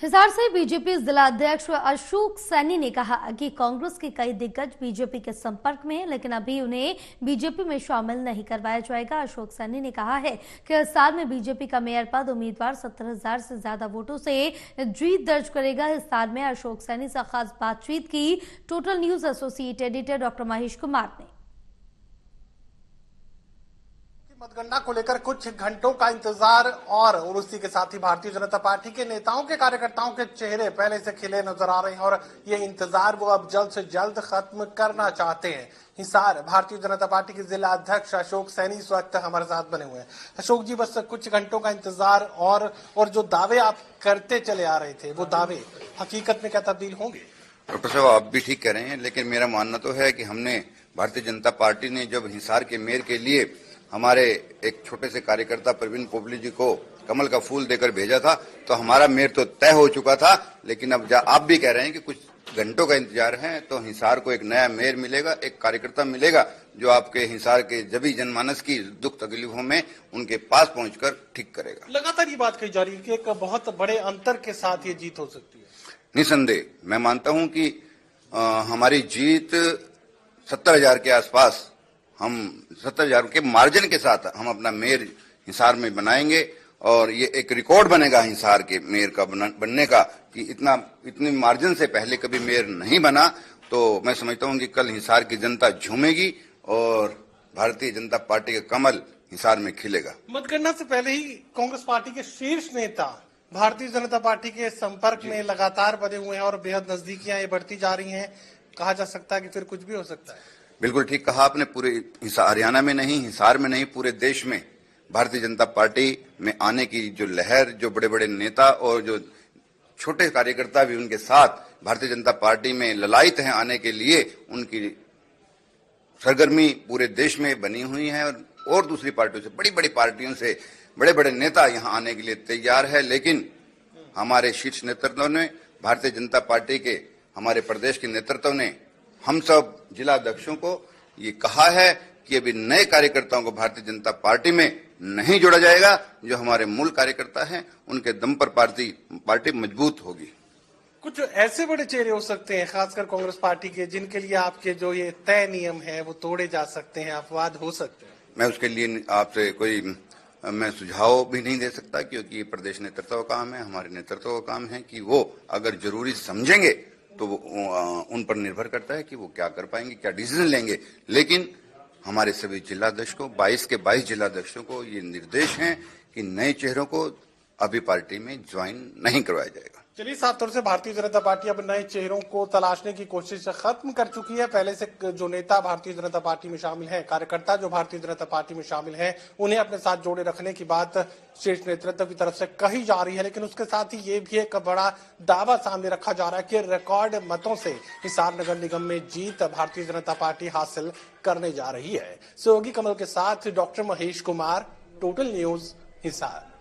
हिसार से बीजेपी जिलाध्यक्ष अशोक सैनी ने कहा कि कांग्रेस के कई दिग्गज बीजेपी के संपर्क में हैं, लेकिन अभी उन्हें बीजेपी में शामिल नहीं करवाया जाएगा। अशोक सैनी ने कहा है कि हिसार में बीजेपी का मेयर पद उम्मीदवार 70,000 से ज्यादा वोटों से जीत दर्ज करेगा। हिसार में अशोक सैनी से खास बातचीत की total news associate editor doctor Mahesh Kumar ने। मतगणना को लेकर कुछ घंटों का इंतजार और उसी के साथ ही भारतीय जनता पार्टी के नेताओं के कार्यकर्ताओं के चेहरे पहले से खिले नजर आ रहे हैं और ये इंतजार वो अब जल्द से जल्द खत्म करना चाहते हैं। हिसार भारतीय जनता पार्टी के जिला अध्यक्ष अशोक सैनी इस वक्त हमारे साथ बने हुए हैं। अशोक जी, बस कुछ घंटों का इंतजार और जो दावे आप करते चले आ रहे थे वो दावे हकीकत में क्या तब्दील होंगे? डॉक्टर साहब, आप भी ठीक कह रहे हैं, लेकिन मेरा मानना तो है कि हमने भारतीय जनता पार्टी ने जब हिसार के मेयर के लिए हमारे एक छोटे से कार्यकर्ता प्रवीण पोपली जी को कमल का फूल देकर भेजा था तो हमारा मेयर तो तय हो चुका था। लेकिन अब आप भी कह रहे हैं कि कुछ घंटों का इंतजार है, तो हिसार को एक नया मेयर मिलेगा, एक कार्यकर्ता मिलेगा जो आपके हिसार के जबी जनमानस की दुख तकलीफों में उनके पास पहुंचकर ठीक करेगा। लगातार ये बात कही जा रही है कि एक बहुत बड़े अंतर के साथ ये जीत हो सकती है। निसंदेह मैं मानता हूं कि हमारी जीत 70,000 के आसपास, हम 70,000 के मार्जिन के साथ हम अपना मेयर हिसार में बनाएंगे और ये एक रिकॉर्ड बनेगा हिसार के मेयर का बनने का कि इतनी मार्जिन से पहले कभी मेयर नहीं बना। तो मैं समझता हूं कि कल हिसार की जनता झूमेगी और भारतीय जनता पार्टी का कमल हिसार में खिलेगा। मतगणना से पहले ही कांग्रेस पार्टी के शीर्ष नेता भारतीय जनता पार्टी के संपर्क में लगातार बने हुए हैं और बेहद नजदीकियां ये बढ़ती जा रही हैं। कहा जा सकता है कि फिर कुछ भी हो सकता है। बिल्कुल ठीक कहा आपने। पूरे हरियाणा में नहीं, हिसार में नहीं, पूरे देश में भारतीय जनता पार्टी में आने की जो लहर, जो बड़े बड़े नेता और जो छोटे कार्यकर्ता भी उनके साथ भारतीय जनता पार्टी में ललायित हैं आने के लिए, उनकी सरगर्मी पूरे देश में बनी हुई है और दूसरी पार्टियों से, बड़ी बड़ी पार्टियों से बड़े बड़े नेता यहाँ आने के लिए तैयार है। लेकिन हमारे शीर्ष नेतृत्व ने, भारतीय जनता पार्टी के हमारे प्रदेश के नेतृत्व ने हम सब जिला अध्यक्षों को ये कहा है कि अभी नए कार्यकर्ताओं को भारतीय जनता पार्टी में नहीं जोड़ा जाएगा। जो हमारे मूल कार्यकर्ता हैं उनके दम पर पार्टी मजबूत होगी। कुछ ऐसे बड़े चेहरे हो सकते हैं खासकर कांग्रेस पार्टी के, जिनके लिए आपके जो ये तय नियम है वो तोड़े जा सकते हैं, अपवाद हो सकते हैं। मैं उसके लिए आपसे कोई सुझाव भी नहीं दे सकता, क्योंकि प्रदेश नेतृत्व का काम है, हमारे नेतृत्व का काम है कि वो अगर जरूरी समझेंगे तो उन पर निर्भर करता है कि वो क्या कर पाएंगे, क्या डिसीजन लेंगे। लेकिन हमारे सभी जिलाध्यक्षों को, 22 के 22 जिलाध्यक्षों को ये निर्देश हैं कि नए चेहरों को अभी पार्टी में ज्वाइन नहीं करवाया जाएगा। चलिए, साफ तौर से भारतीय जनता पार्टी अब नए चेहरों को तलाशने की कोशिश खत्म कर चुकी है। पहले से जो नेता भारतीय जनता पार्टी में शामिल हैं, कार्यकर्ता जो भारतीय जनता पार्टी में शामिल हैं, उन्हें अपने साथ जोड़े रखने की बात शीर्ष नेतृत्व की तरफ से कही जा रही है। लेकिन उसके साथ ही ये भी एक बड़ा दावा सामने रखा जा रहा है कि रिकॉर्ड मतों से हिसार नगर निगम में जीत भारतीय जनता पार्टी हासिल करने जा रही है। सहयोगी कमल के साथ doctor Mahesh Kumar, total news, Hisar.